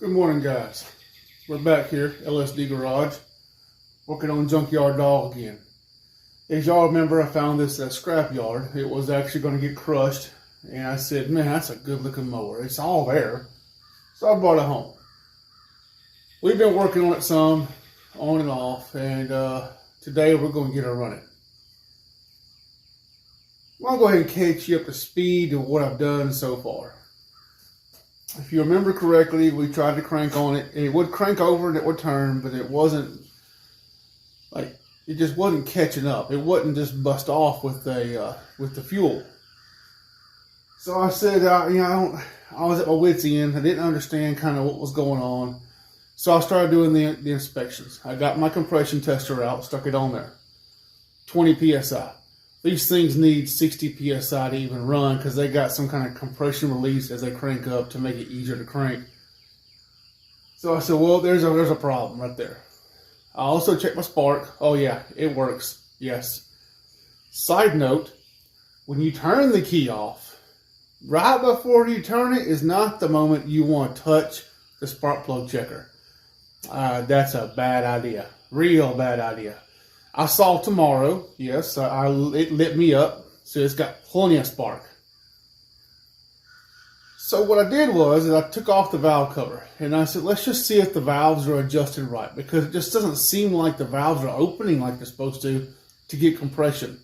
Good morning, guys. We're back here, LSD Garage, working on Junkyard Dog again. As y'all remember, I found this at a scrap yard. It was actually going to get crushed, and I said, man, that's a good looking mower. It's all there. So I brought it home. We've been working on it some, on and off, and today we're going to get it running. I'll go ahead and catch you up to speed of what I've done so far. If you remember correctly, we tried to crank on it. It would crank over and it would turn, but it wasn't like it just wasn't catching up. It wouldn't just bust off with the fuel. So I said, I was at my wit's end. I didn't understand kind of what was going on. So I started doing the inspections. I got my compression tester out, stuck it on there. 20 psi. These things need 60 psi to even run because they got some kind of compression release as they crank up to make it easier to crank. So I said, well, there's a problem right there. I also checked my spark. Oh yeah, it works. Yes. Side note, when you turn the key off, right before you turn it is not the moment you want to touch the spark plug checker. That's a bad idea. Real bad idea. I saw tomorrow, yes, it lit me up, so it's got plenty of spark. So what I did was I took off the valve cover, and I said, let's just see if the valves are adjusted right, because it just doesn't seem like the valves are opening like they're supposed to get compression.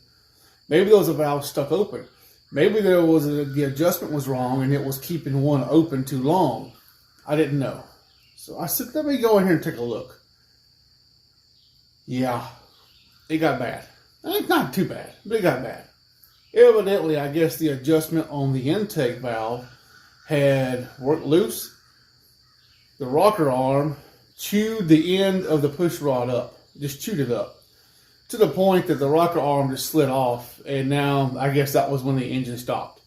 Maybe there was a valve stuck open. Maybe the adjustment was wrong, and it was keeping one open too long. I didn't know. So I said, let me go in here and take a look. Yeah. It got bad. It's not too bad, but it got bad. Evidently, I guess the adjustment on the intake valve had worked loose. The rocker arm chewed the end of the push rod up, just chewed it up, to the point that the rocker arm just slid off, and now I guess that was when the engine stopped.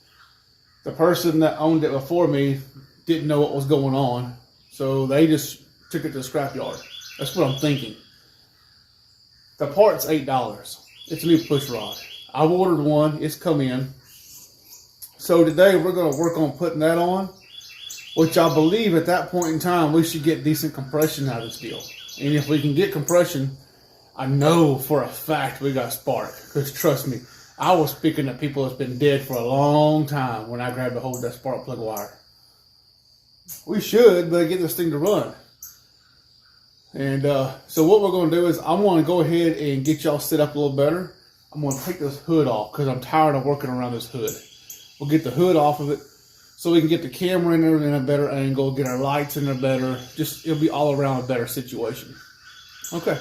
The person that owned it before me didn't know what was going on, so they just took it to the scrap yard. That's what I'm thinking. The part's $8. It's a new push rod. I've ordered one. It's come in. So today we're going to work on putting that on, which I believe at that point in time we should get decent compression out of this deal. And if we can get compression, I know for a fact we got spark. Because trust me, I was speaking to people that's been dead for a long time when I grabbed a hold of that spark plug wire. We should, but get this thing to run. And so what we're going to do is I'm going to go ahead and get y'all set up a little better. I'm going to take this hood off because I'm tired of working around this hood. We'll get the hood off of it so we can get the camera in there in a better angle, get our lights in there better. Just, it'll be all around a better situation. Okay.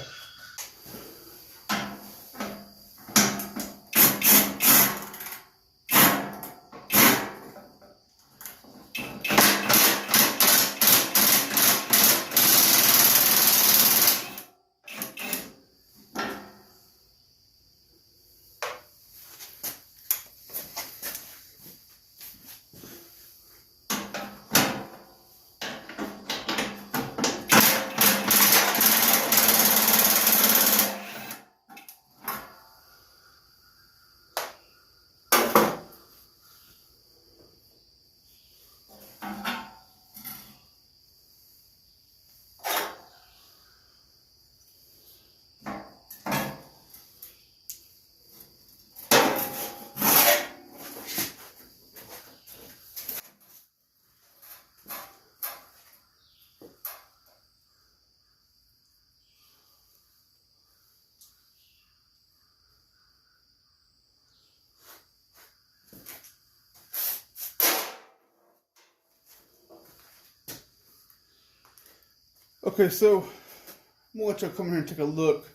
Okay, so I'm going to let y'all come here and take a look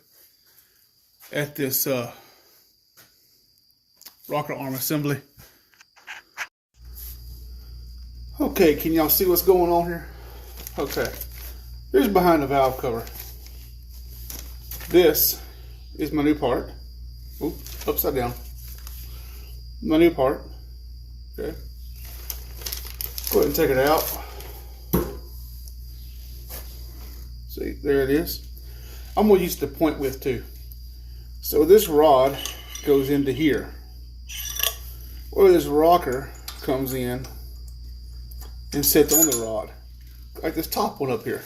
at this rocker arm assembly. Okay, can y'all see what's going on here? Okay, here's behind the valve cover. This is my new part. Oop, upside down. My new part. Okay. Go ahead and take it out. See, there it is. I'm going to use the point width too. So this rod goes into here, where this rocker comes in and sits on the rod. like this top one up here.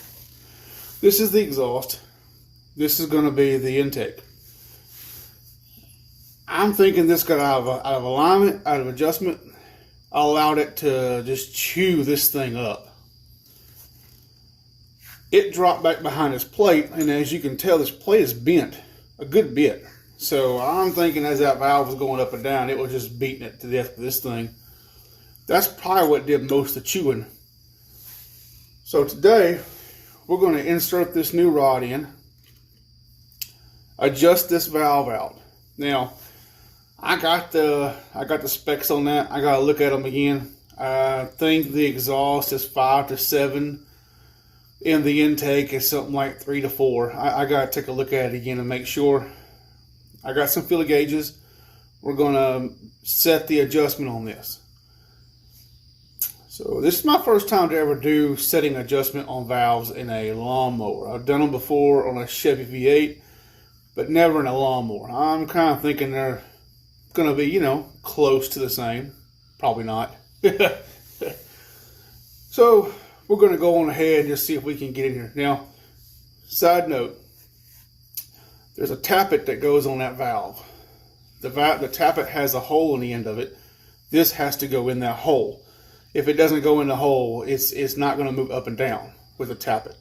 This is the exhaust. This is going to be the intake. I'm thinking this got out of alignment, out of adjustment. I allowed it to just chew this thing up. It dropped back behind this plate, and as you can tell, this plate is bent a good bit. So I'm thinking as that valve was going up and down, it was just beating it to death with this thing. That's probably what did most of the chewing. So today, we're going to insert this new rod in, adjust this valve out. Now, I got the specs on that. I got to look at them again. I think the exhaust is 5 to 7, and the intake is something like 3 to 4. I got to take a look at it again and make sure. I got some feeler gauges. We're going to set the adjustment on this. So this is my first time to ever do setting adjustment on valves in a lawnmower. I've done them before on a Chevy V8, but never in a lawnmower. I'm kind of thinking they're going to be, you know, close to the same. Probably not. So we're going to go on ahead and just see if we can get in here. Now, side note, there's a tappet that goes on that valve. The tappet has a hole in the end of it. This has to go in that hole. If it doesn't go in the hole, it's not going to move up and down with a tappet.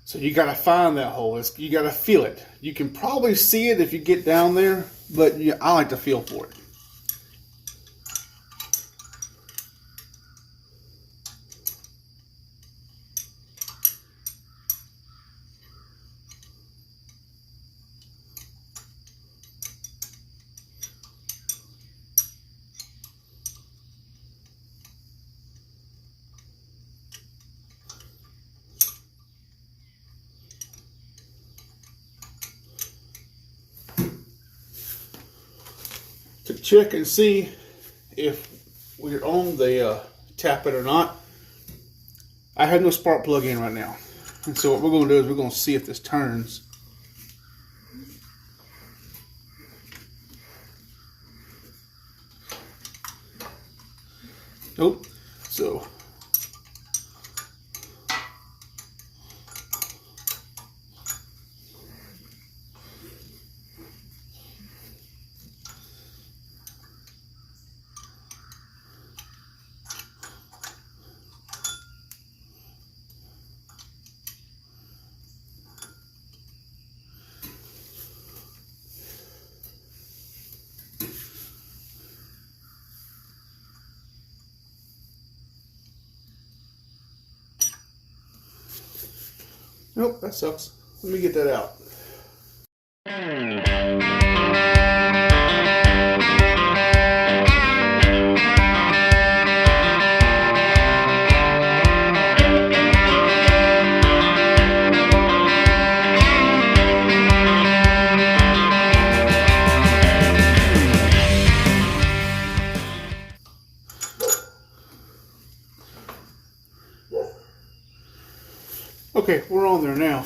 So you got to find that hole. You got to feel it. You can probably see it if you get down there, but I like to feel for it. To check and see if we're on the tappet or not, I have no spark plug in right now. And so what we're going to do is we're going to see if this turns. Nope. So nope, that sucks. Let me get that out. Okay, we're on there now.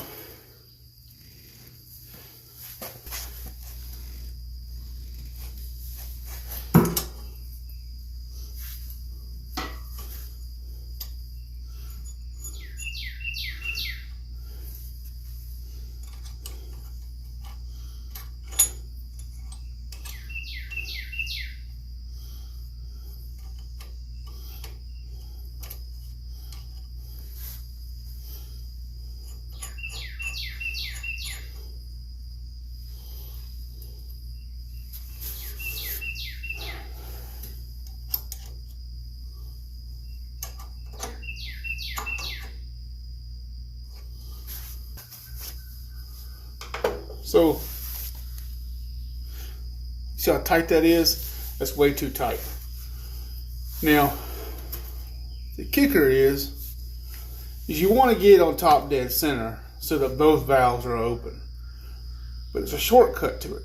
So, see how tight that is? That's way too tight. Now, the kicker is you want to get on top dead center so that both valves are open. But it's a shortcut to it.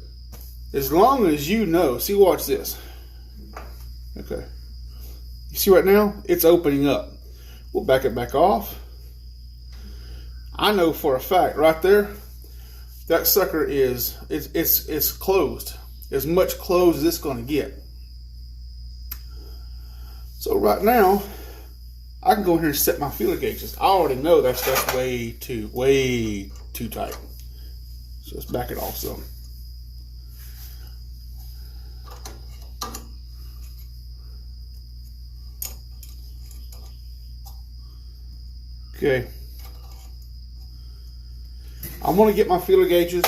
As long as you know, see, watch this. Okay. You see right now? It's opening up. We'll back it back off. I know for a fact right there, that sucker is, it's closed. As much closed as it's going to get. So right now, I can go in here and set my feeler gauges. I already know that's way too tight. So let's back it off some. Okay. I'm gonna get my feeler gauges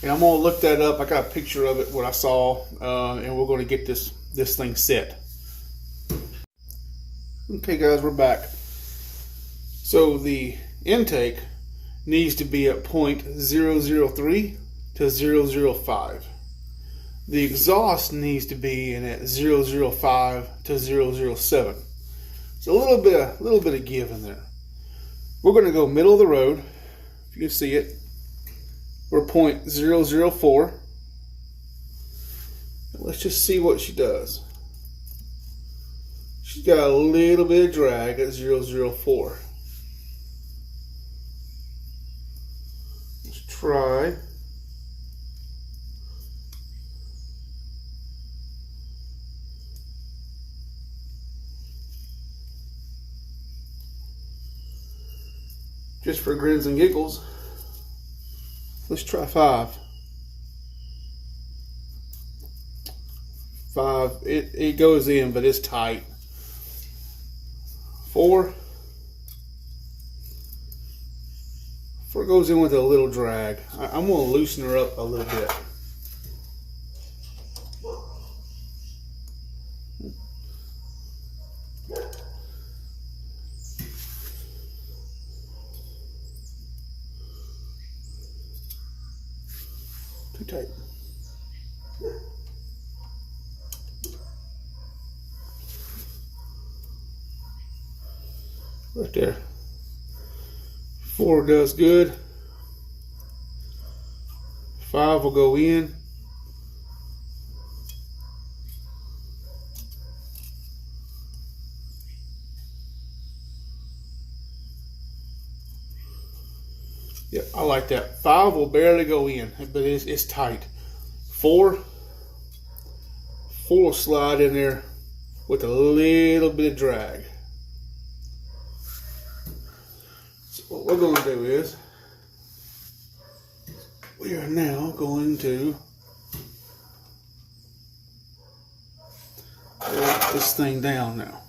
and I'm gonna look that up. I got a picture of it, what I saw, and we're gonna get this thing set. Okay guys, we're back. So the intake needs to be at 0.003 to 0.005. The exhaust needs to be in at 0.005 to 0.007. So a little bit of give in there. We're going to go middle of the road. If you can see it, we're 0.004. Let's just see what she does. She's got a little bit of drag at 0.004. Let's try. Just for grins and giggles, let's try 5. 5, it goes in, but it's tight. 4. 4 goes in with a little drag. I'm going to loosen her up a little bit. Too tight. Right there. 4 does good. 5 will go in. Yep, I like that. 5 will barely go in, but it's tight. 4 will slide in there with a little bit of drag. So what we're going to do is we are now going to lock this thing down now.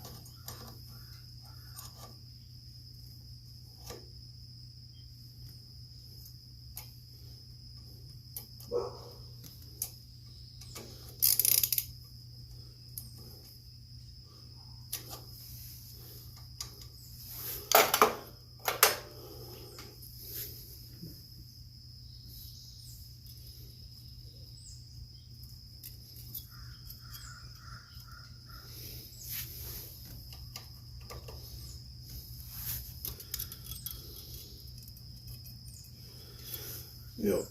Yep,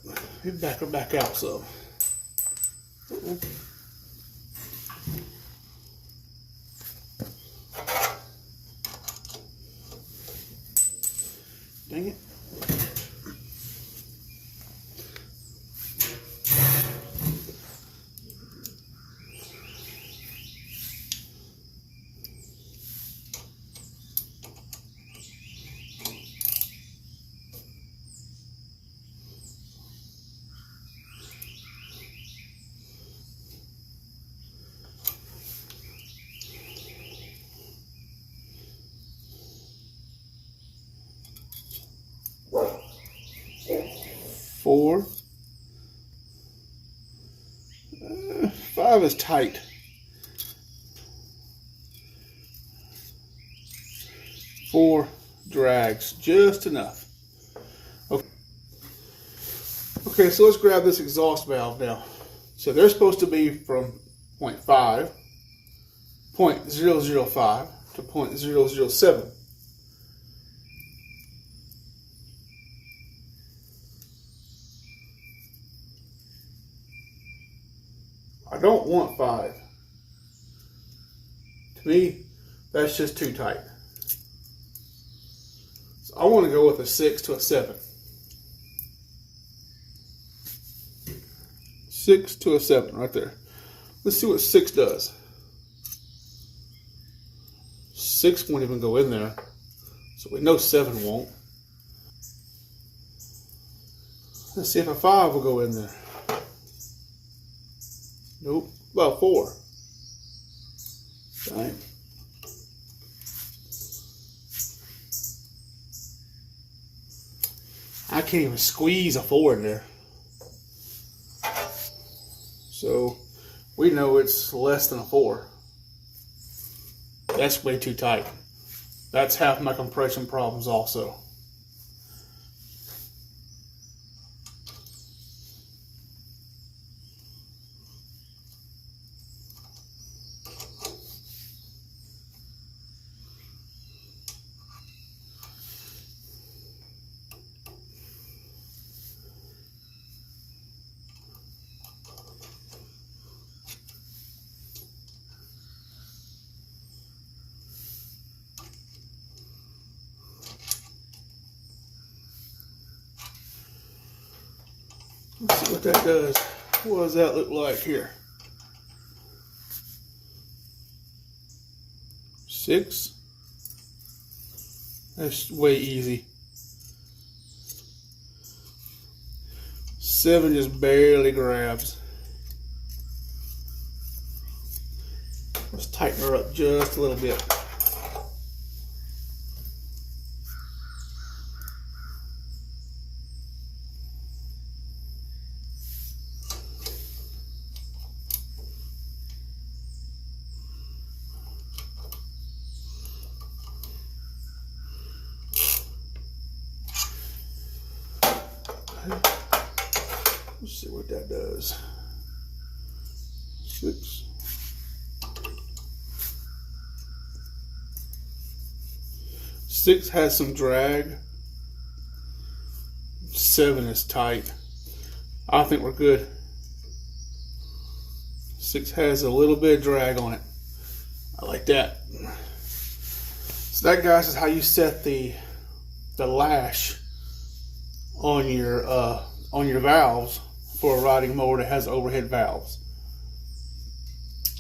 back her back out some. Dang it. Four. 5 is tight. 4 drags just enough. Okay, so let's grab this exhaust valve now. So they're supposed to be from 0.5 to 0.007. I don't want 5. To me, that's just too tight. So I want to go with a 6 to a 7. 6 to a 7 right there. Let's see what 6 does. 6 won't even go in there, so we know 7 won't. Let's see if a 5 will go in there. Nope, about 4. Dang. I can't even squeeze a 4 in there. So we know it's less than a 4. That's way too tight. That's half my compression problems also. Let's see what that does. What does that look like here? 6. That's way easy. 7 just barely grabs. Let's tighten her up just a little bit. Let's see what that does. 6. Six has some drag. 7 is tight. I think we're good. 6 has a little bit of drag on it. I like that. So that, guys, is how you set the lash on your valves for a riding mower that has overhead valves.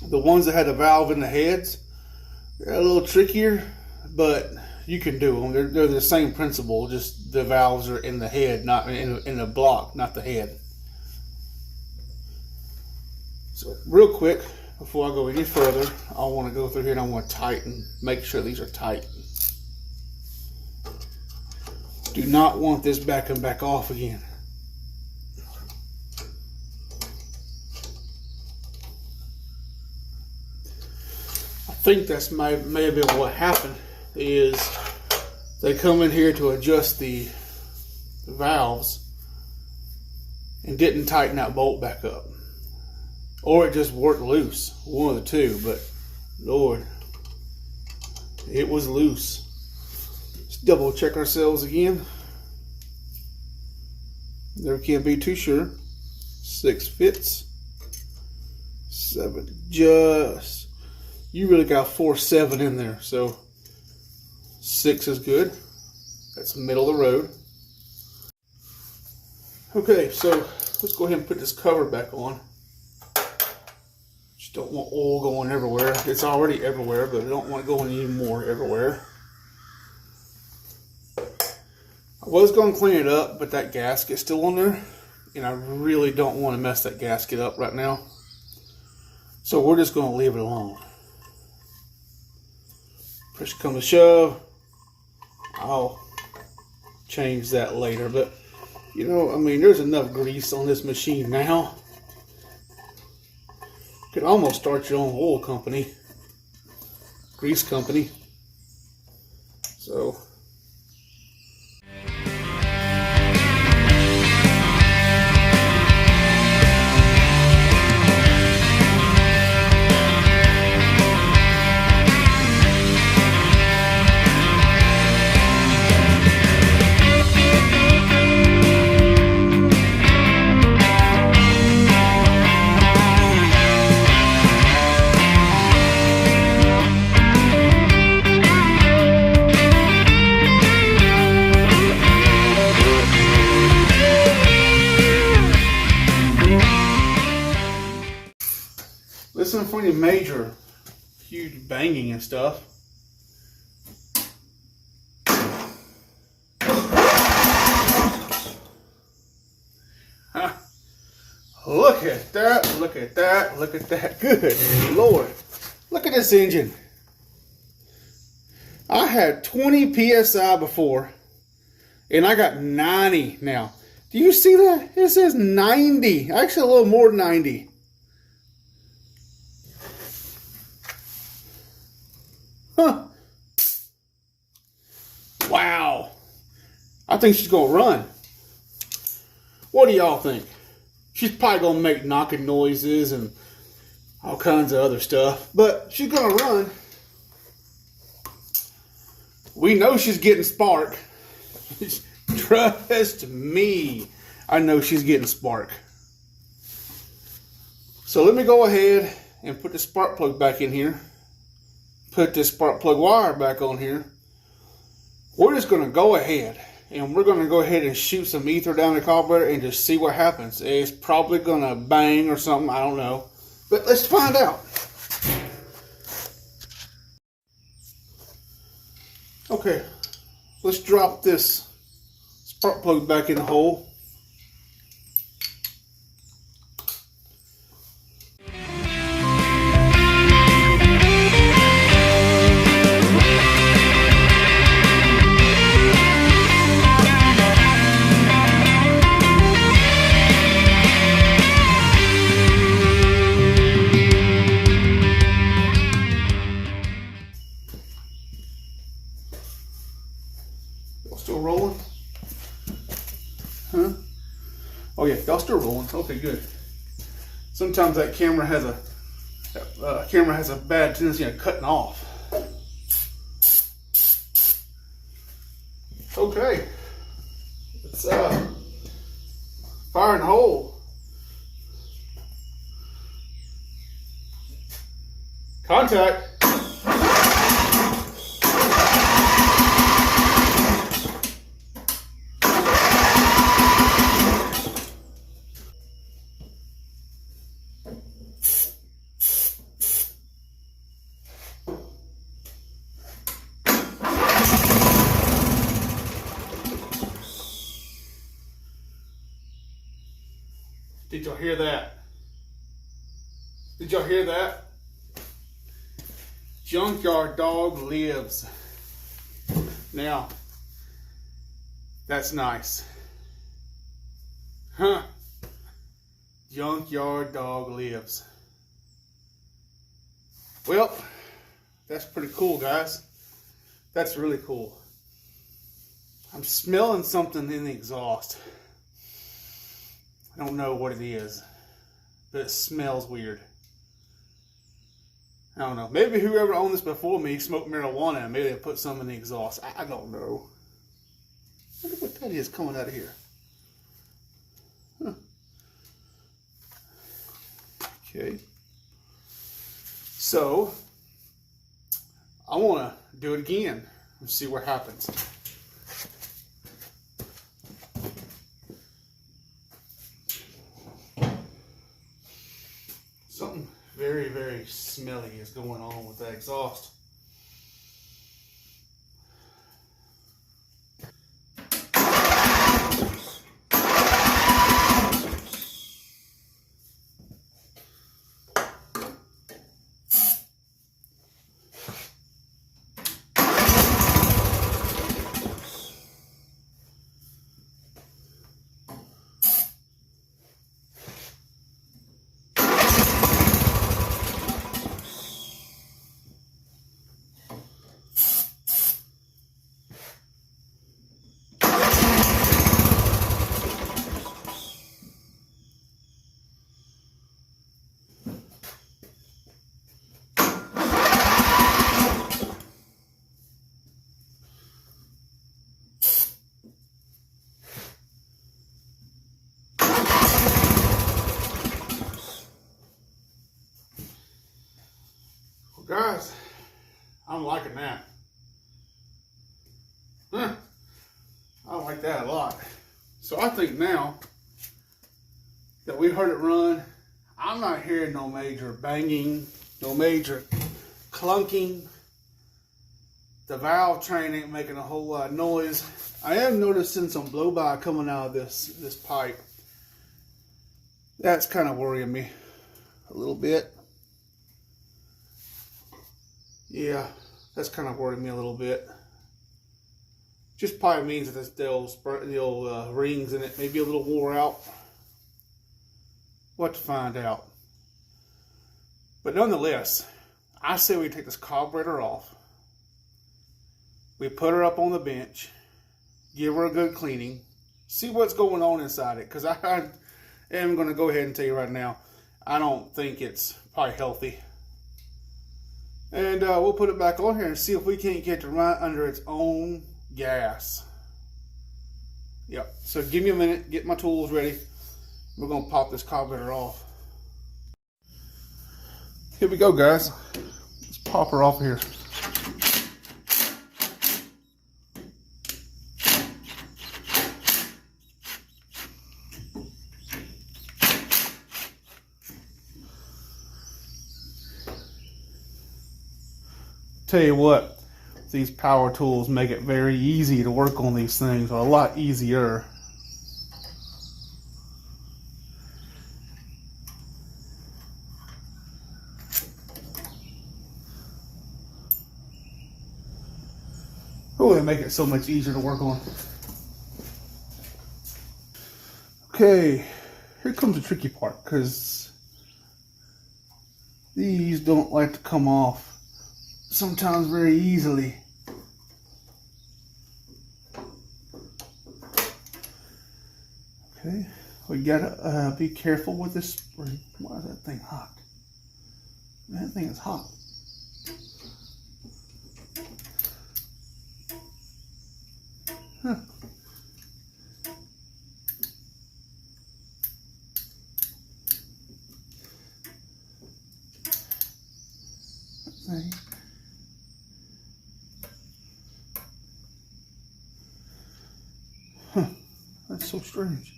The ones that had a valve in the heads, they're a little trickier, but you can do them. They're the same principle, just the valves are in the head, not in the block, not the head. So real quick, before I go any further, I want to go through here and I want to tighten, make sure these are tight. Do not want this back and back off again. I think that's may have been what happened, is they come in here to adjust the valves and didn't tighten that bolt back up. Or it just worked loose, one of the two, but Lord, it was loose. Let's double check ourselves again. Never can be too sure. 6 fits. 7 just. You really got 4, 7 in there, so 6 is good. That's middle of the road. Okay, so let's go ahead and put this cover back on. Just don't want oil going everywhere. It's already everywhere, but I don't want it going any more everywhere. I was going to clean it up, but that gasket's still on there, and I really don't want to mess that gasket up right now. So we're just going to leave it alone. Push come to shove, I'll change that later. But you know, I mean, there's enough grease on this machine now. You could almost start your own oil company, grease company. So listen for any major, huge banging and stuff. Look at that, look at that, look at that. Good Lord. Look at this engine. I had 20 PSI before, and I got 90 now. Do you see that? It says 90. Actually, a little more than 90. Huh. Wow. I think she's going to run. What do y'all think? She's probably going to make knocking noises and all kinds of other stuff. But she's going to run. We know she's getting spark. Trust me. I know she's getting spark. So let me go ahead and put the spark plug back in here. Put this spark plug wire back on here. We're just going to go ahead. And we're going to go ahead and shoot some ether down the carburetor and just see what happens. It's probably going to bang or something. I don't know. But let's find out. Okay. Let's drop this spark plug back in the hole. Still rolling? Huh? Oh yeah, y'all still rolling. Okay, good. Sometimes that camera has a bad tendency of cutting off. Okay, let's fire in the hole. Contact. Did y'all hear that? Did y'all hear that? Junkyard dog lives. Now, that's nice. Huh? Junkyard dog lives. Well, that's pretty cool, guys. That's really cool. I'm smelling something in the exhaust. I don't know what it is, but it smells weird. I don't know. Maybe whoever owned this before me smoked marijuana and maybe they put some in the exhaust. I don't know. I wonder what that is coming out of here. Huh. Okay. So, I want to do it again and see what happens. Something very, very smelly is going on with that exhaust. Guys, I'm liking that. Huh. I like that a lot. So I think now that we heard it run, I'm not hearing no major banging, no major clunking. The valve train ain't making a whole lot of noise. I am noticing some blow by coming out of this pipe. That's kind of worrying me a little bit. Yeah, that's kind of worrying me a little bit. Just probably means that the old rings in it may be a little wore out. We'll have to find out. But nonetheless, I say we take this carburetor off. We put her up on the bench, give her a good cleaning, see what's going on inside it. Because I am going to go ahead and tell you right now, I don't think it's probably healthy. And we'll put it back on here and see if we can't get to run under its own gas. Yep, so give me a minute, get my tools ready. We're going to pop this carburetor off. Here we go, guys. Let's pop her off here. Tell you what, these power tools make it very easy to work on these things, or a lot easier. Oh, they make it so much easier to work on. Okay, here comes the tricky part, because these don't like to come off sometimes very easily. Okay, we gotta be careful with this spring. Why is that thing hot? That thing is hot. Huh. That thing. Huh, that's so strange.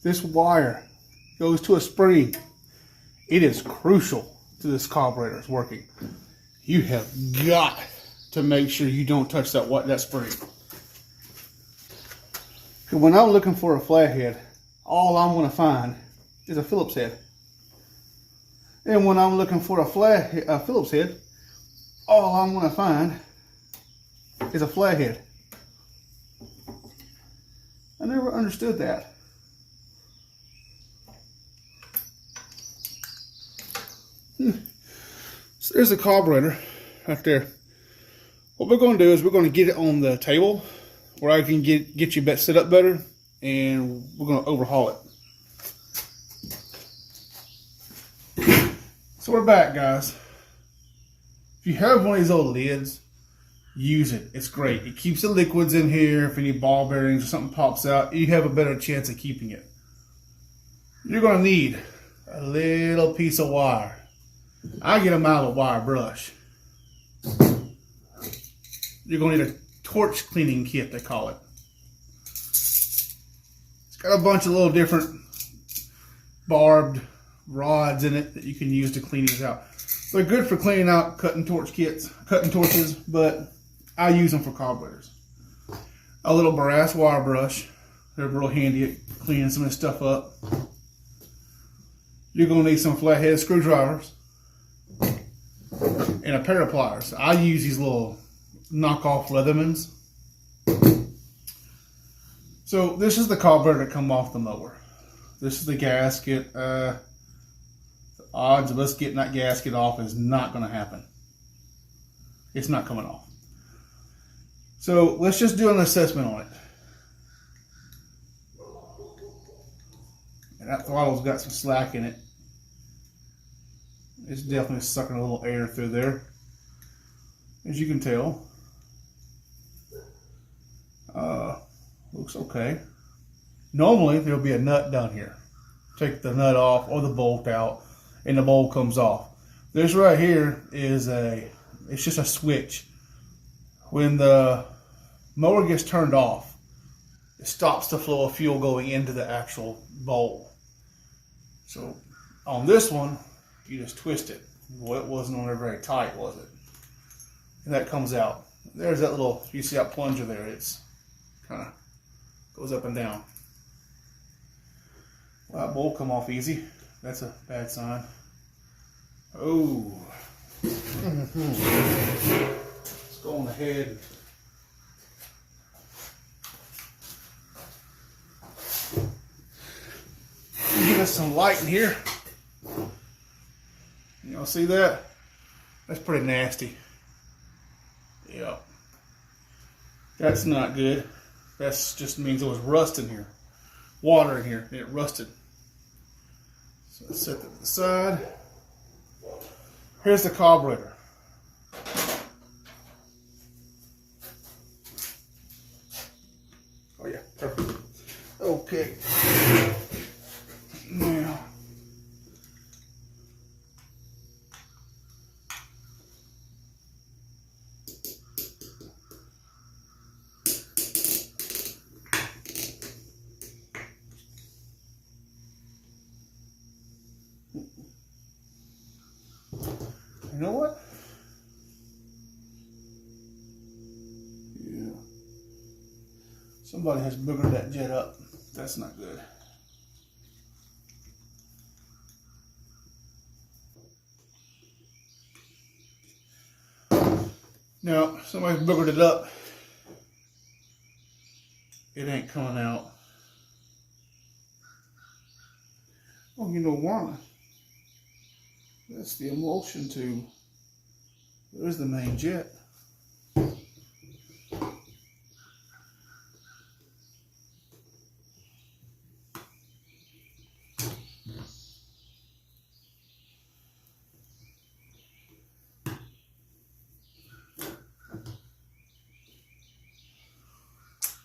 This wire goes to a spring. It is crucial to this carburetor's working. You have got to make sure you don't touch that spring. When I'm looking for a flathead, all I'm going to find is a Phillips head. And when I'm looking for a Phillips head, all I'm going to find is a flathead. I never understood that. So there's the carburetor right there. What we're going to do is we're going to get it on the table where I can get you set up better, and we're going to overhaul it. So we're back, guys. If you have one of these old lids, use it. It's great. It keeps the liquids in here. If any ball bearings or something pops out, you have a better chance of keeping it. You're going to need a little piece of wire. I get a mile of wire brush. You're going to need a torch cleaning kit, they call it. It's got a bunch of little different barbed rods in it that you can use to clean these out. They're good for cleaning out cutting torches, but I use them for carburetors. A little brass wire brush. They're real handy at cleaning some of this stuff up. You're going to need some flathead screwdrivers and a pair of pliers. I use these little knockoff Leathermans. So this is the carburetor that come off the mower. This is the gasket. The odds of us getting that gasket off is not going to happen. It's not coming off. So let's just do an assessment on it. And that throttle's got some slack in it. It's definitely sucking a little air through there, as you can tell. Looks okay. Normally there'll be a nut down here. Take the nut off or the bolt out, and the bolt comes off. This right here is it's just a switch. When the mower gets turned off, it stops the flow of fuel going into the actual bowl. So on this one, you just twist it. Well, it wasn't on there very tight, was it? And that comes out. There's that little, you see that plunger there, it's kind of goes up and down. Well, that bowl come off easy. That's a bad sign. Oh. Let's go on ahead. Give us some light in here. Y'all see that? That's pretty nasty. Yep. That's not good. That just means there was rust in here. Water in here. It rusted. So let's set that to the side. Here's the carburetor. Oh yeah, perfect. Okay. Now, you know what? Yeah. Somebody has boogered that jet up. That's not good. Now, somebody's boogered it up. It ain't coming out. Oh, you know why? That's the emulsion tube. There's the main jet.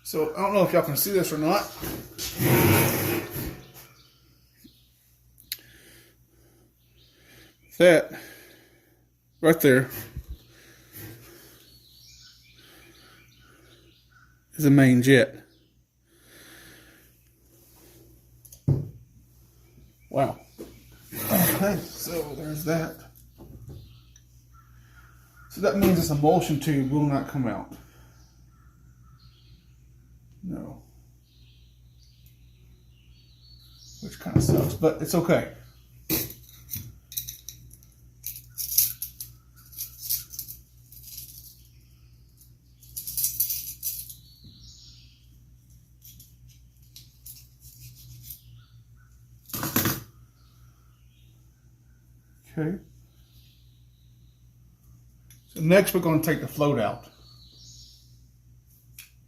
So I don't know if y'all can see this or not. That right there is the main jet. Wow. Okay, so there's that. So that means this emulsion tube will not come out. No. Which kind of sucks, but it's okay. Okay. So next we're going to take the float out.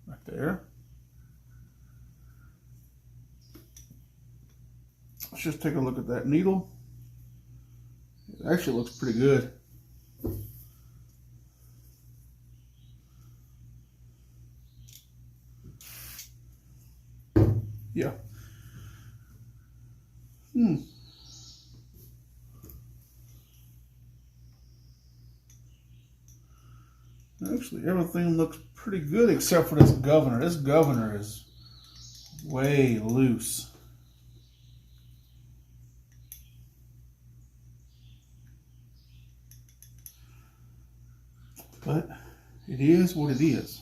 Right there. Let's just take a look at that needle. It actually looks pretty good. Yeah. Actually, everything looks pretty good except for this governor. This governor is way loose. But it is what it is.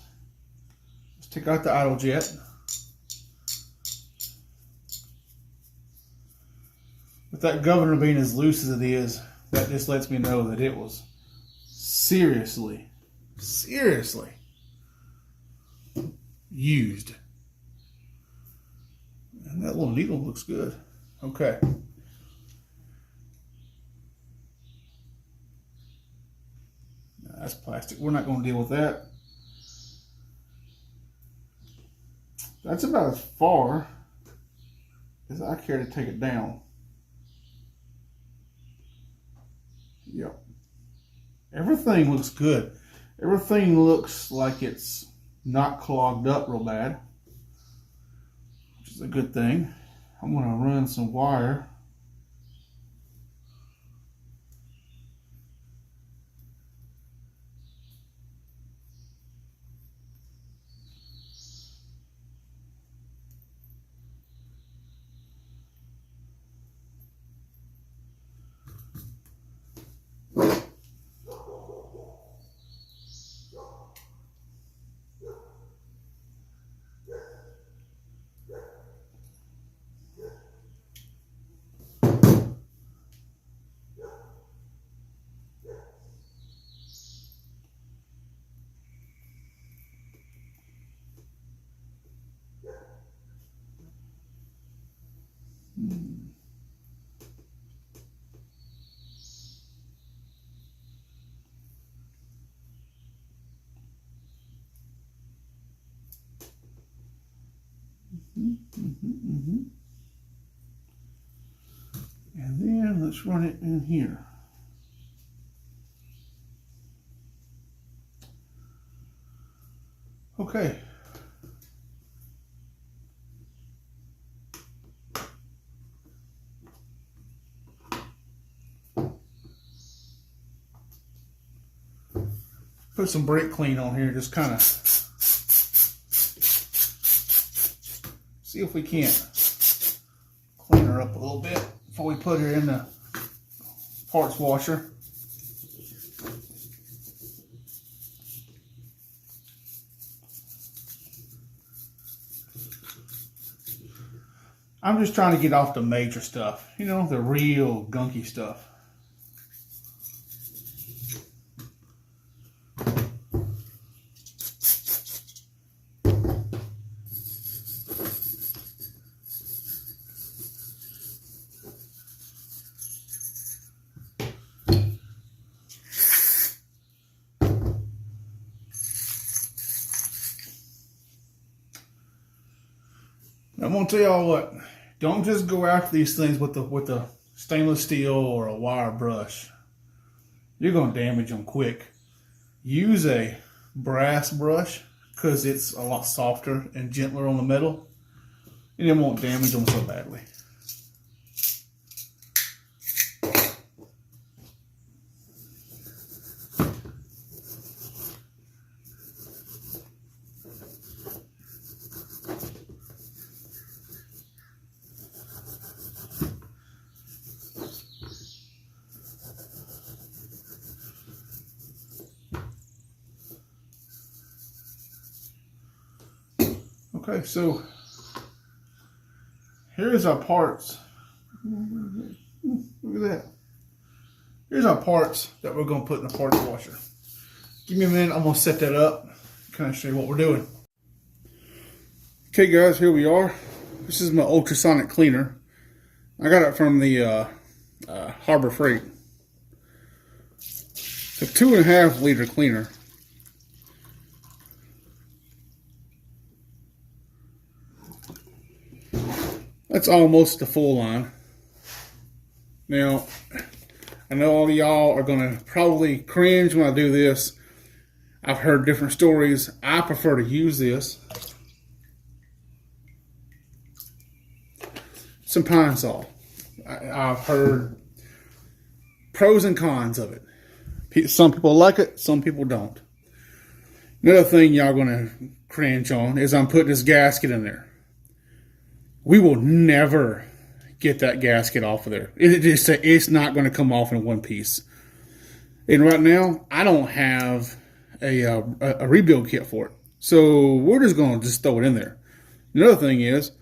Let's take out the idle jet. With that governor being as loose as it is, that just lets me know that it was seriously used. And that little needle looks good. Okay. Now, that's plastic. We're not going to deal with that. That's about as far as I care to take it down. Yep. Everything looks good. Everything looks like it's not clogged up real bad, which is a good thing. I'm going to run some wire. And then let's run it in here. Okay. Put some brake clean on here, just kind of see if we can't clean her up a little bit before we put her in the parts washer. I'm just trying to get off the major stuff, you know, the real gunky stuff. I'm gonna tell y'all what, don't just go after these things with the stainless steel or a wire brush. You're gonna damage them quick. Use a brass brush because it's a lot softer and gentler on the metal, and it won't damage them so badly. Okay, so here's our parts. Look at that. Here's our parts that we're going to put in the parts washer. Give me a minute, I'm going to set that up, kind of show you what we're doing. Okay guys, here we are. This is my ultrasonic cleaner. I got it from the Harbor Freight. It's a 2.5 liter cleaner. That's almost the full line. Now, I know all of y'all are going to probably cringe when I do this. I've heard different stories. I prefer to use this. Some pine saw. I've heard pros and cons of it. Some people like it, some people don't. Another thing y'all going to cringe on is I'm putting this gasket in there. We will never get that gasket off of there. It's not going to come off in one piece. And right now, I don't have a rebuild kit for it. So we're just going to just throw it in there. Another thing is,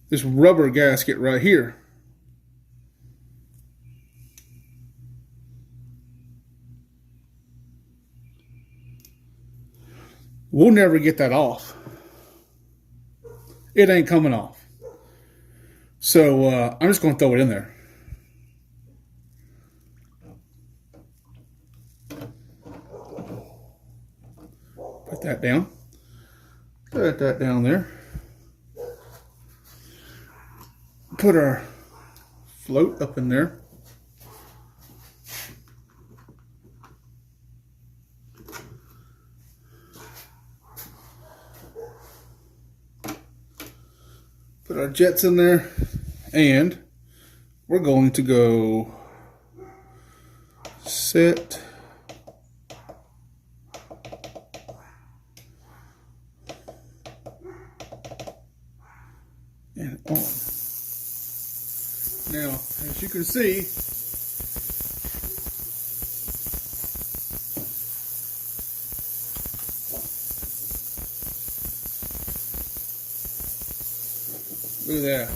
this rubber gasket right here. We'll never get that off. It ain't coming off. So I'm just going to throw it in there. Put that down. Put that down there. Put our float up in there. Put our jets in there, and we're going to go set and on. Now, as you can see, look at that.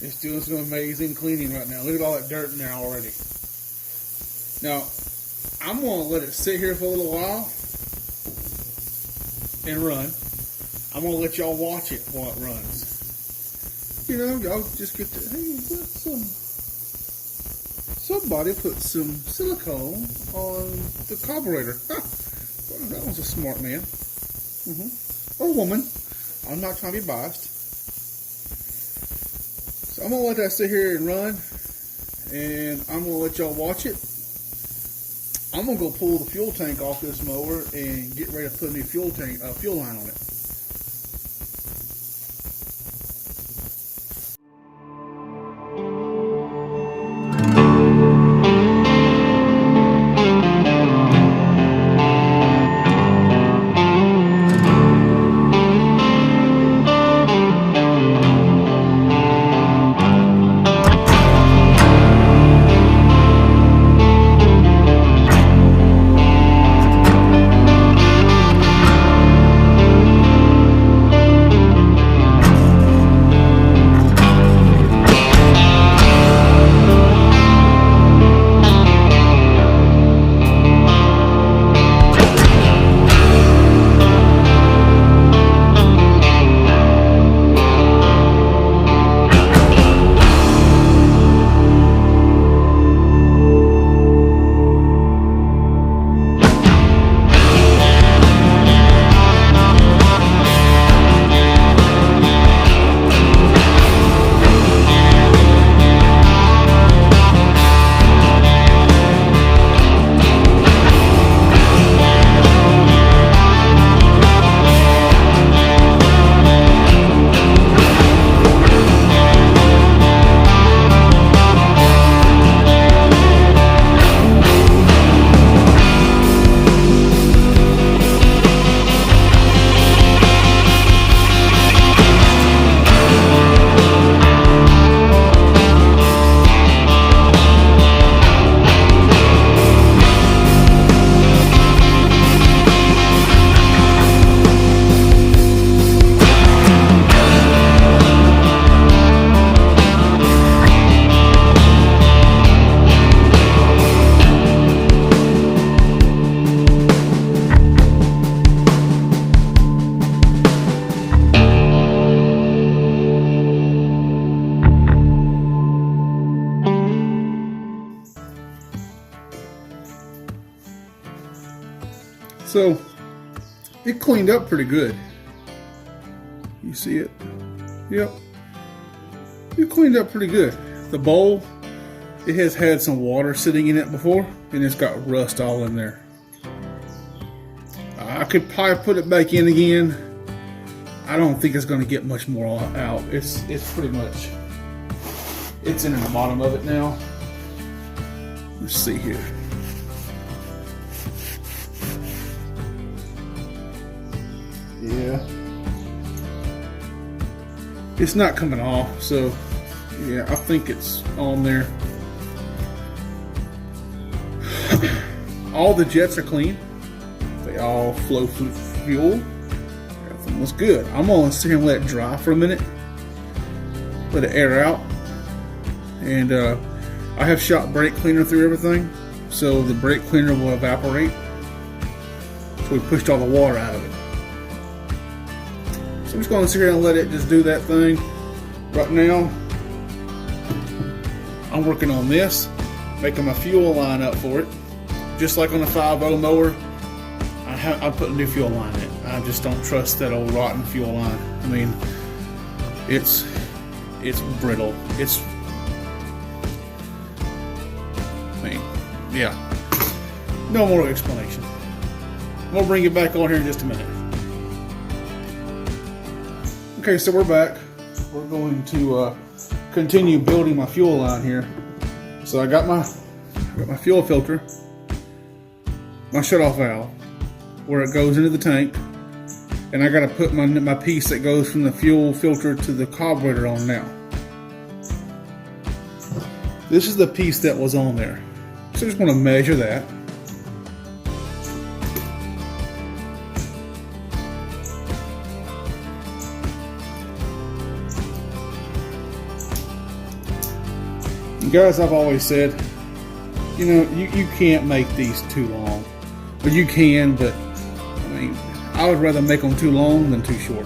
It's doing some amazing cleaning right now. Look at all that dirt in there already. Now, I'm going to let it sit here for a little while and run. I'm going to let y'all watch it while it runs. You know, y'all just get to, hey, somebody put some silicone on the carburetor. Well, that was a smart man. Or woman. I'm not trying to be biased. So I'm going to let that sit here and run. And I'm going to let y'all watch it. I'm going to go pull the fuel tank off this mower and get ready to put a new fuel line on it. So it cleaned up pretty good. You see it? Yep. It cleaned up pretty good. The bowl, it has had some water sitting in it before, and it's got rust all in there. I could probably put it back in again. I don't think it's going to get much more out. It's pretty much, it's in the bottom of it now. Let's see here. Yeah. It's not coming off, so yeah, I think it's on there. All the jets are clean. They all flow through fuel. Everything looks good. I'm gonna sit here and let it dry for a minute. Let it air out. And I have shot brake cleaner through everything, so the brake cleaner will evaporate. So we pushed all the water out of it. So I'm just going to sit here and let it just do that thing. Right now, I'm working on this, making my fuel line up for it. Just like on the 5.0 mower, I put a new fuel line in it. I just don't trust that old rotten fuel line. I mean, it's brittle. Yeah. No more explanation. We'll bring it back on here in just a minute. Okay, so we're back. We're going to continue building my fuel line here. So I got my fuel filter, my shutoff valve, where it goes into the tank, and I got to put my piece that goes from the fuel filter to the carburetor on now. This is the piece that was on there. So I just want to measure that. Guys, I've always said, you know, you can't make these too long. But you can, but I mean, I would rather make them too long than too short.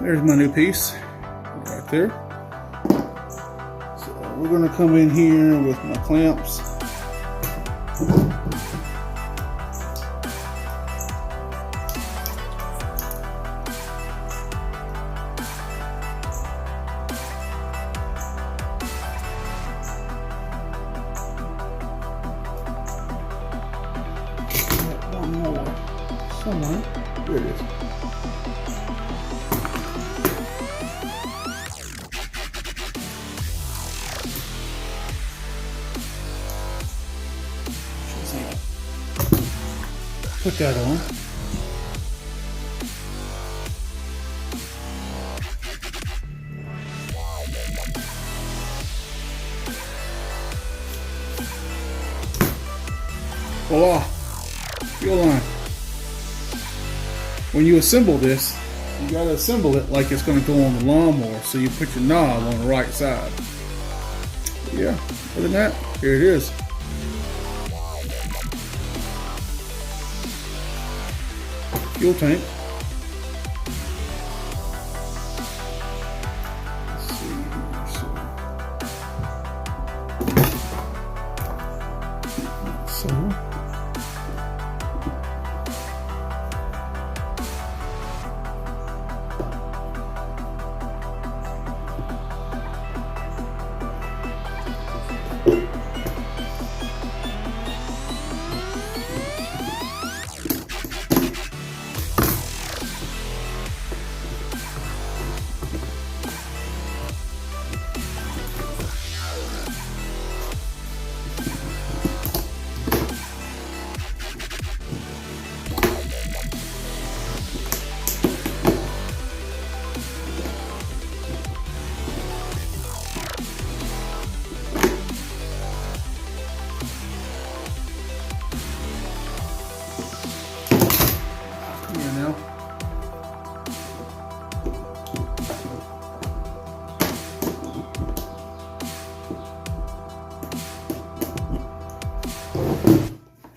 There's my new piece right there. So we're going to come in here with my clamps. One more somewhere. There it is. Put that on. Voila! Fuel line. When you assemble this, you gotta assemble it like it's gonna go on the lawnmower, so you put your knob on the right side. Yeah, other than that, here it is. Fuel tank. Let's see.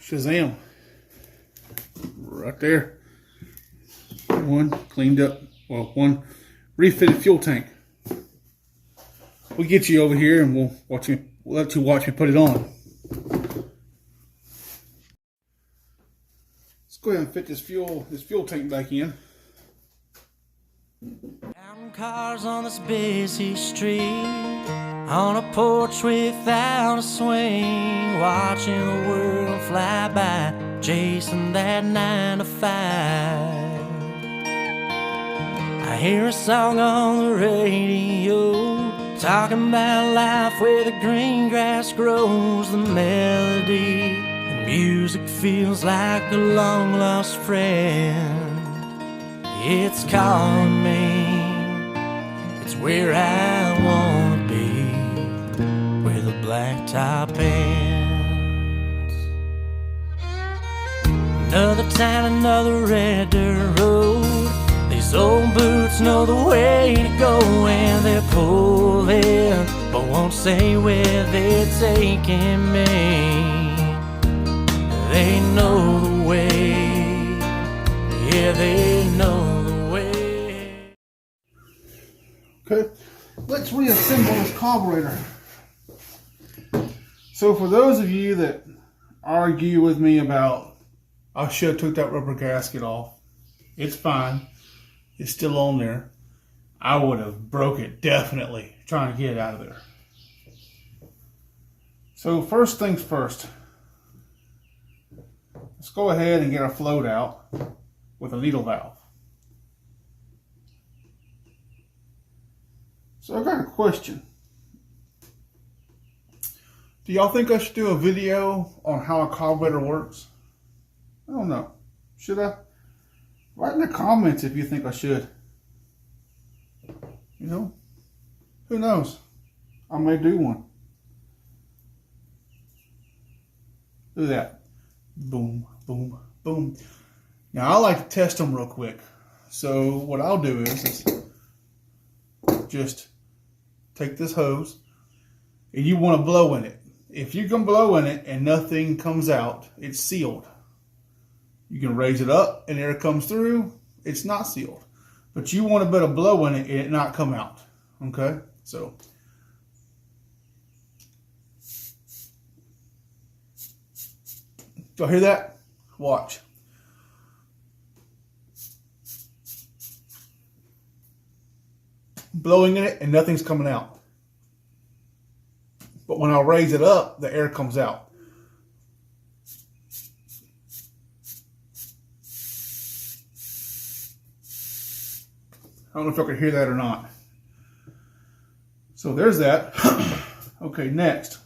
Shazam. Right there. One cleaned up, well, one refitted fuel tank. We'll get you over here and we'll let you watch me put it on. Let's go ahead and fit this fuel tank back in. Counting cars on this busy street, on a porch without a swing, watching the world fly by, chasing that 9 to 5. I hear a song on the radio, talking about life where the green grass grows, the melody and music feels like a long lost friend. It's calling me, it's where I wanna be, where the blacktop ends. Another town, another red dirt road. These old boots know the way to go, and they're pulling, but won't say where they're taking me. They know the way, yeah, they know the way. Okay, let's reassemble this carburetor. So for those of you that argue with me about I should have took that rubber gasket off, it's fine. It's still on there. I would have broke it, definitely, trying to get it out of there. So first things first, let's go ahead and get our float out with a needle valve. So I got a question. Do y'all think I should do a video on how a carburetor works? I don't know. Should I? Write in the comments if you think I should. You know, who knows? I may do one. Look at that. Boom, boom, boom. Now I like to test them real quick. So what I'll do is just take this hose and you want to blow in it. If you can blow in it and nothing comes out, it's sealed. You can raise it up and air comes through, it's not sealed. But you want a bit of blow in it and it not come out. Okay? So. Do you hear that? Watch. Blowing in it and nothing's coming out. But when I raise it up, the air comes out. I don't know if I could hear that or not. So there's that. Okay, next.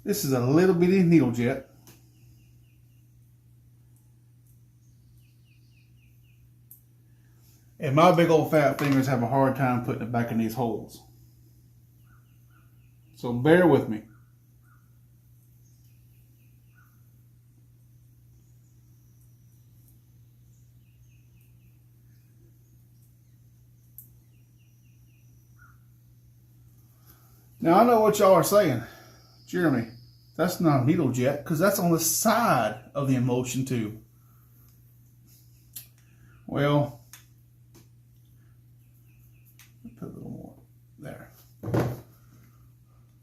This is a little bitty needle jet. And my big old fat fingers have a hard time putting it back in these holes. So bear with me. Now I know what y'all are saying. Jeremy, that's not a needle jet because that's on the side of the emulsion tube. Well, put a little more there.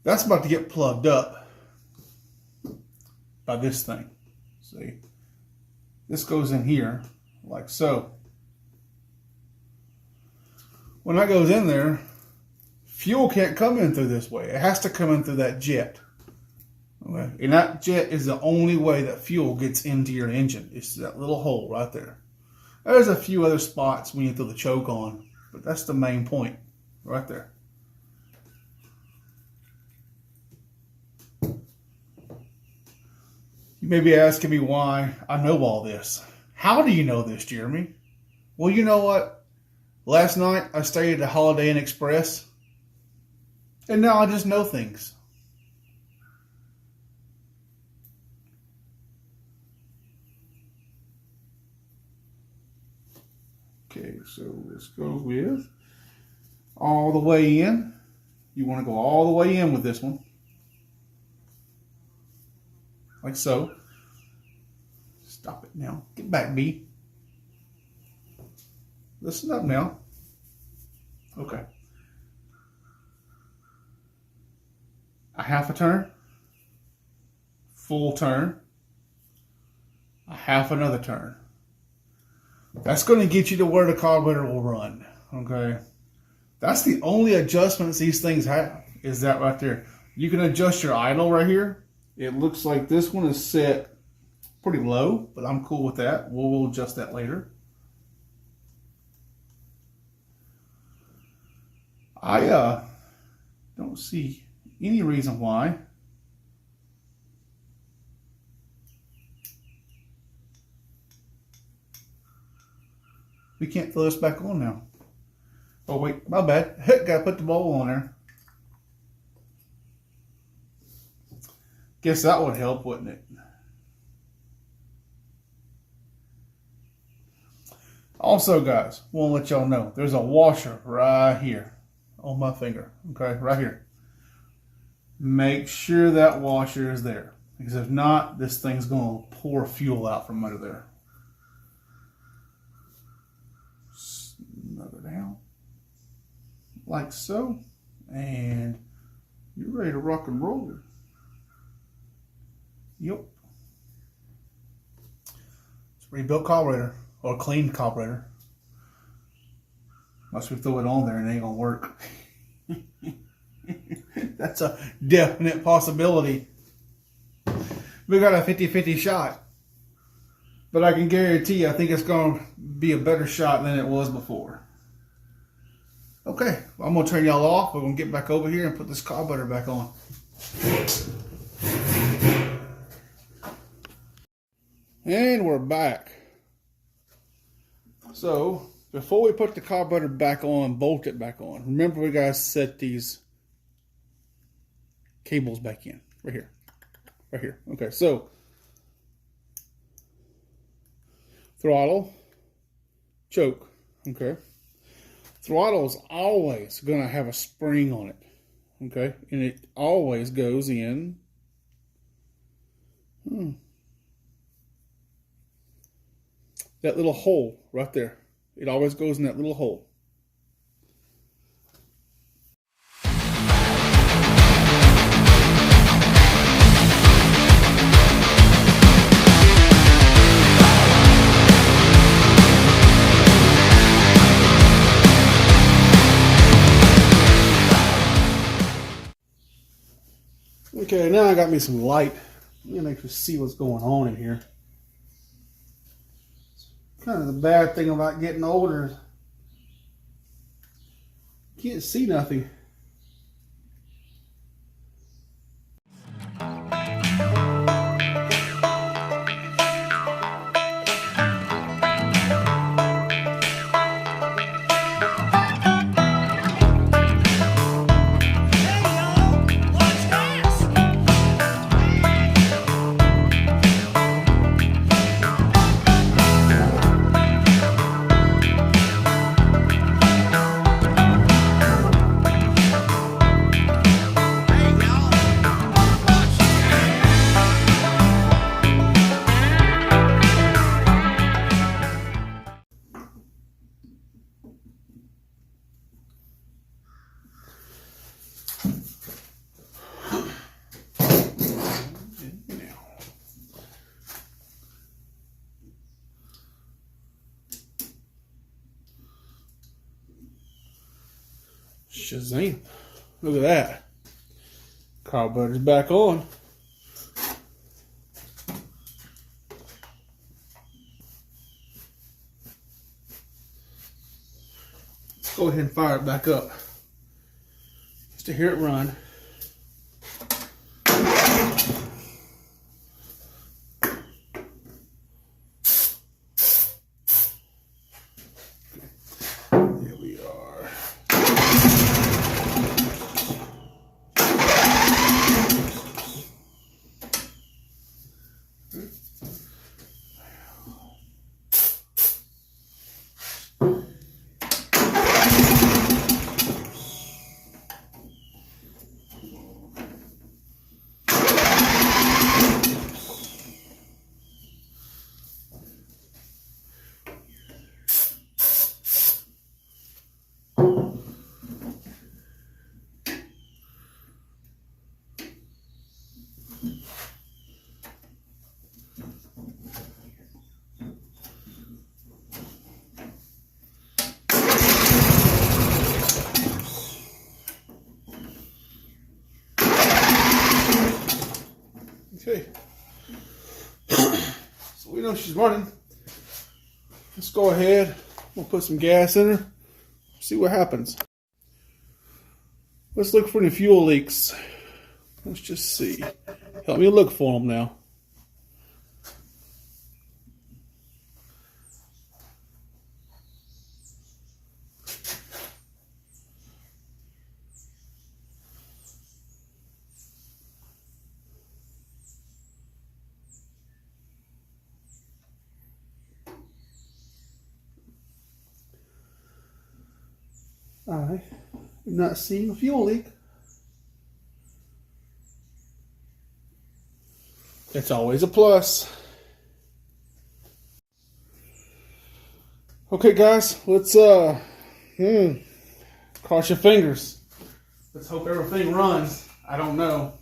That's about to get plugged up by this thing. See, this goes in here like so. When that goes in there, fuel can't come in through this way. It has to come in through that jet. Okay? And that jet is the only way that fuel gets into your engine. It's that little hole right there. There's a few other spots when you throw the choke on, but that's the main point right there. You may be asking me why I know all this. How do you know this, Jeremy? Well, you know what? Last night I stayed at the Holiday Inn Express, and now I just know things. Okay, so let's go with all the way in. You want to go all the way in with this one. Like so. Stop it now. Get back, B. Listen up now. Okay. A half a turn. Full turn. A half another turn. That's going to get you to where the carburetor will run. Okay. That's the only adjustments these things have. Is that right there. You can adjust your idle right here. It looks like this one is set pretty low, but I'm cool with that. We'll adjust that later. I don't see any reason why we can't throw this back on now. Oh wait, my bad. Gotta put the bowl on there. Guess that would help, wouldn't it? Also, guys, want to let y'all know, there's a washer right here on my finger. Okay, right here. Make sure that washer is there. Because if not, this thing's going to pour fuel out from under there. Snug it down. Like so. And you're ready to rock and roll. Yep. It's a rebuilt carburetor. Or a clean carburetor. Unless we throw it on there and it ain't gonna work. That's a definite possibility. We got a 50-50 shot. But I can guarantee you, I think it's gonna be a better shot than it was before. Okay, I'm gonna turn y'all off. We're gonna get back over here and put this carburetor back on. And we're back. So, before we put the carburetor back on, bolt it back on, remember we gotta set these cables back in. Right here. Right here. Okay, so, throttle, choke, okay. Throttle is always gonna have a spring on it, Okay, and it always goes in. That little hole right there. It always goes in that little hole. Okay, now I got me some light. I'm gonna actually see what's going on in here. Kind of the bad thing about getting older. You can't see nothing. Shazam. Look at that. Carburetor's back on. Let's go ahead and fire it back up. Just to hear it run. Here we are. Okay, so we know she's running. Let's go ahead. We'll put some gas in her. See what happens. Let's look for any fuel leaks. Let's just see. Help me look for them now. I am not seeing a fuel leak. It's always a plus. Okay, guys, let's cross your fingers. Let's hope everything runs. I don't know.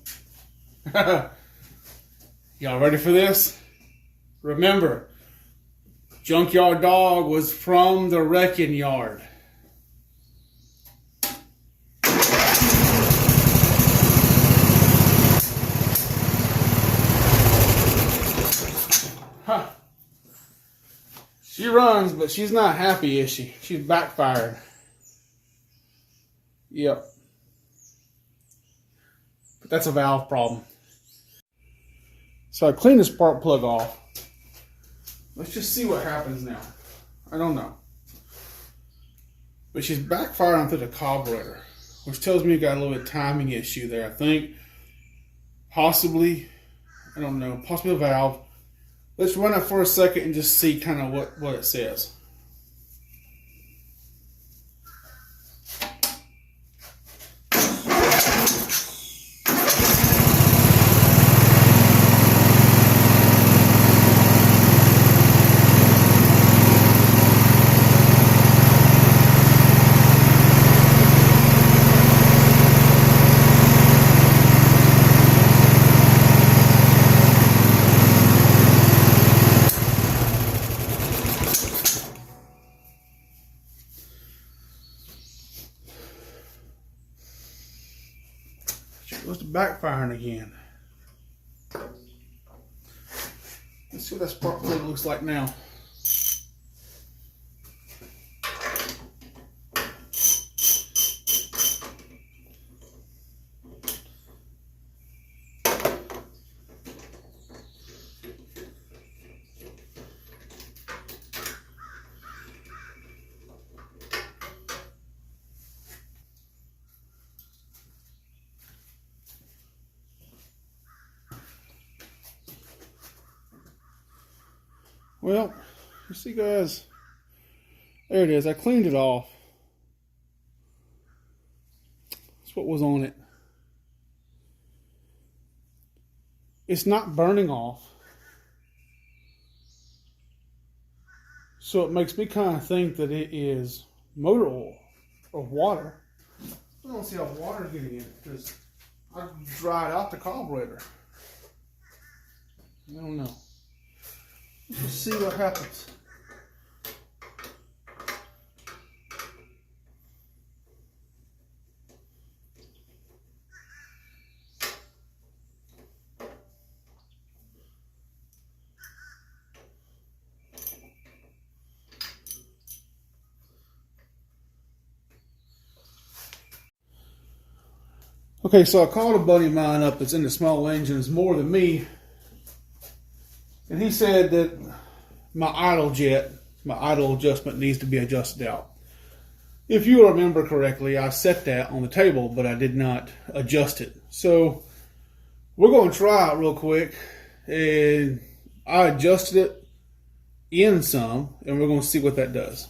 Y'all ready for this? Remember, Junkyard Dog was from the wrecking yard. Huh. She runs, but she's not happy, is she? She's backfired. Yep. But that's a valve problem. So I cleaned the spark plug off. Let's just see what happens now. I don't know. But she's backfiring through the carburetor, which tells me you got a little bit of timing issue there, I think. Possibly, I don't know, possibly a valve. Let's run it for a second and just see kind of what it says. What's the backfiring again? Let's see what that spark plug looks like now. Well, you see guys, there it is. I cleaned it off. That's what was on it. It's not burning off. So it makes me kind of think that it is motor oil or water. I don't see how water is getting in it because I dried out the carburetor. I don't know. Let's see what happens. Okay, so I called a buddy of mine up that's in the small engines more than me. And he said that my idle adjustment needs to be adjusted out. If you remember correctly, I set that on the table, but I did not adjust it. So we're going to try it real quick. And I adjusted it in some, and we're going to see what that does.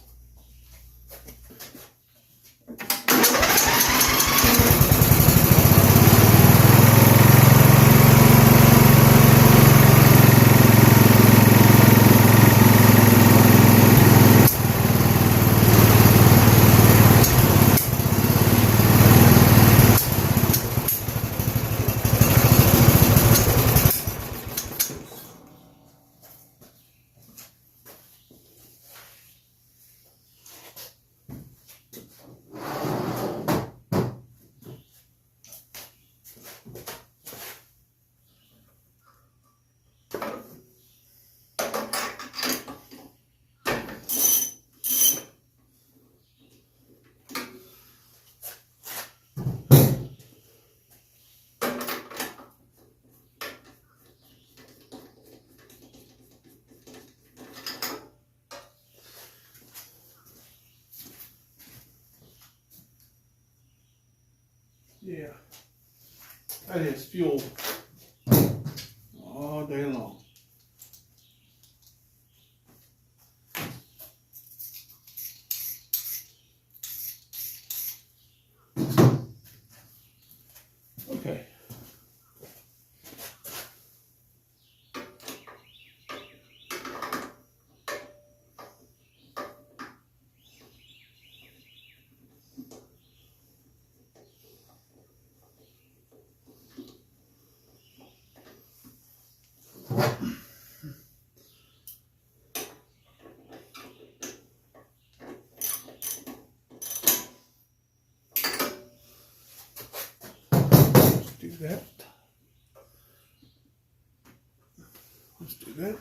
Yeah, that is fuel all day long. Okay. Do that. Let's do that.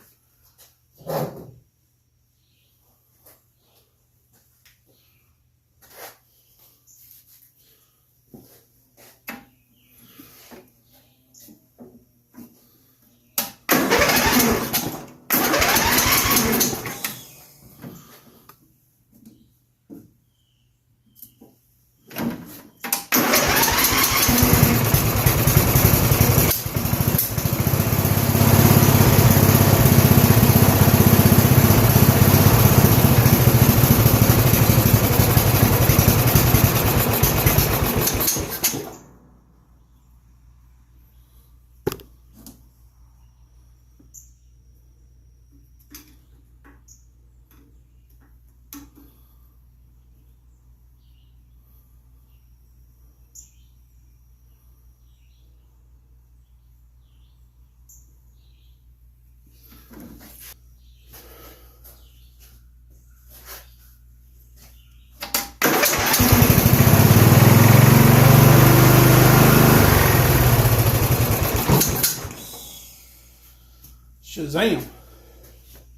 Shazam.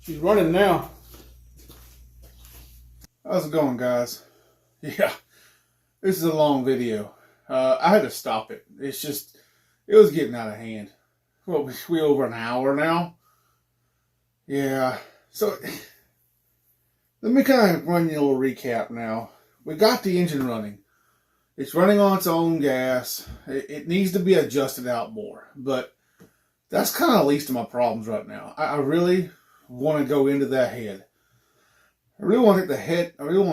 She's running now. How's it going, guys? Yeah, this is a long video. I had to stop it. It's just, it was getting out of hand. Well, we over an hour now. Yeah, so let me kind of run you a little recap now. We got the engine running. It's running on its own gas. It needs to be adjusted out more, but that's kind of least of my problems right now. I really want to go into that head. I really want to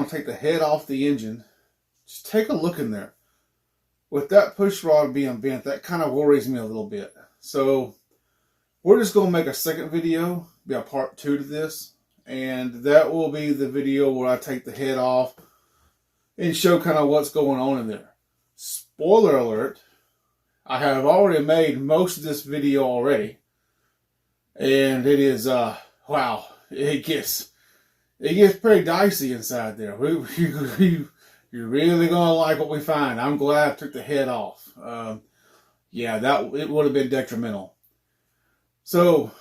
take the head off the engine. Just take a look in there. With that push rod being bent, that kind of worries me a little bit. So we're just going to make a second video, be a part 2 to this, and that will be the video where I take the head off and show kind of what's going on in there. Spoiler alert, I have already made most of this video already, and it is wow, it gets pretty dicey inside there. You're really gonna like what we find. I'm glad I took the head off. Yeah, it would have been detrimental. So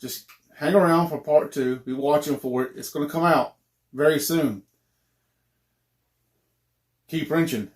just hang around for part 2. Be watching for it. It's gonna come out very soon. Keep wrenching.